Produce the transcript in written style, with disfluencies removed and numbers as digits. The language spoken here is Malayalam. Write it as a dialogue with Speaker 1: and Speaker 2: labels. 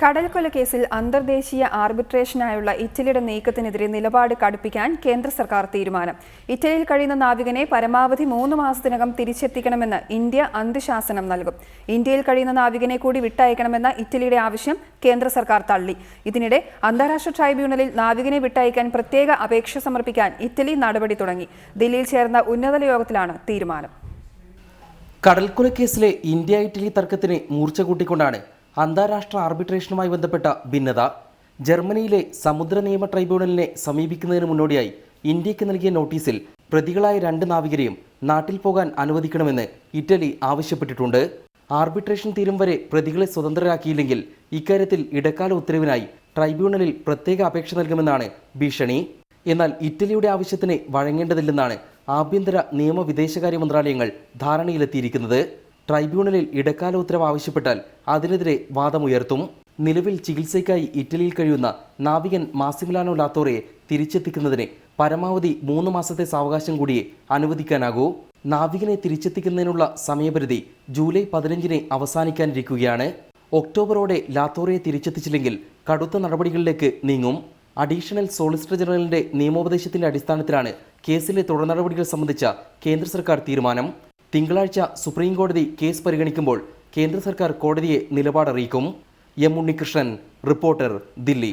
Speaker 1: കടൽക്കൊല കേസിൽ അന്തർദേശീയ ആർബിട്രേഷനായുള്ള ഇറ്റലിയുടെ നീക്കത്തിനെതിരെ നിലപാട് കടുപ്പിക്കാൻ കേന്ദ്ര സർക്കാർ തീരുമാനം. ഇറ്റലിയിൽ കഴിയുന്ന നാവികനെ പരമാവധി 3 മാസത്തിനകം തിരിച്ചെത്തിക്കണമെന്ന് ഇന്ത്യ അന്ത്യശാസനം നൽകും. ഇന്ത്യയിൽ കഴിയുന്ന നാവികനെ കൂടി വിട്ടയക്കണമെന്ന ഇറ്റലിയുടെ ആവശ്യം കേന്ദ്ര സർക്കാർ തള്ളി. ഇതിനിടെ അന്താരാഷ്ട്ര ട്രൈബ്യൂണലിൽ നാവികനെ വിട്ടയക്കാൻ പ്രത്യേക അപേക്ഷ സമർപ്പിക്കാൻ ഇറ്റലി നടപടി തുടങ്ങി. ദില്ലിയിൽ ചേർന്ന ഉന്നതതല യോഗത്തിലാണ് തീരുമാനം.
Speaker 2: കടൽക്കൊല കേസിലെ ഇന്ത്യ ഇറ്റലി തർക്കത്തിന് മൂർച്ച കൂട്ടിക്കൊണ്ടാണ് അന്താരാഷ്ട്ര ആർബിട്രേഷനുമായി ബന്ധപ്പെട്ട ഭിന്നത. ജർമ്മനിയിലെ സമുദ്ര നിയമ ട്രൈബ്യൂണലിനെ സമീപിക്കുന്നതിന് മുന്നോടിയായി ഇന്ത്യക്ക് നൽകിയ നോട്ടീസിൽ പ്രതികളായ 2 നാവികരെയും നാട്ടിൽ പോകാൻ അനുവദിക്കണമെന്ന് ഇറ്റലി ആവശ്യപ്പെട്ടിട്ടുണ്ട്. ആർബിട്രേഷൻ തീരും വരെ പ്രതികളെ സ്വതന്ത്രരാക്കിയില്ലെങ്കിൽ ഇക്കാര്യത്തിൽ ഇടക്കാല ഉത്തരവിനായി ട്രൈബ്യൂണലിൽ പ്രത്യേക അപേക്ഷ നൽകുമെന്നാണ് ഭീഷണി. എന്നാൽ ഇറ്റലിയുടെ ആവശ്യത്തിന് വഴങ്ങേണ്ടതില്ലെന്നാണ് ആഭ്യന്തര നിയമ വിദേശകാര്യ മന്ത്രാലയങ്ങൾ ധാരണയിലെത്തിയിരിക്കുന്നത്. ട്രൈബ്യൂണലിൽ ഇടക്കാല ഉത്തരവ് ആവശ്യപ്പെട്ടാൽ അതിനെതിരെ വാദമുയർത്തും. നിലവിൽ ചികിത്സയ്ക്കായി ഇറ്റലിയിൽ കഴിയുന്ന നാവികൻ മാസിമിലിയാനോ ലാത്തോറയെ തിരിച്ചെത്തിക്കുന്നതിന് പരമാവധി 3 മാസത്തെ സാവകാശം കൂടിയേ അനുവദിക്കാനാകൂ. നാവികനെ തിരിച്ചെത്തിക്കുന്നതിനുള്ള സമയപരിധി ജൂലൈ 15-ന് അവസാനിക്കാനിരിക്കുകയാണ്. ഒക്ടോബറോടെ ലാത്തോറയെ തിരിച്ചെത്തിച്ചില്ലെങ്കിൽ കടുത്ത നടപടികളിലേക്ക് നീങ്ങും. അഡീഷണൽ സോളിസിറ്റർ ജനറലിന്റെ നിയമോപദേശത്തിന്റെ അടിസ്ഥാനത്തിലാണ് കേസിലെ തുടർ നടപടികൾ സംബന്ധിച്ച കേന്ദ്ര സർക്കാർ തീരുമാനം. തിങ്കളാഴ്ച സുപ്രീം കോടതി കേസ് പരിഗണിക്കുമ്പോൾ കേന്ദ്ര സർക്കാർ കോടതിയെ നിലപാടറിയിക്കും. M Unnikrishnan, reporter, Delhi.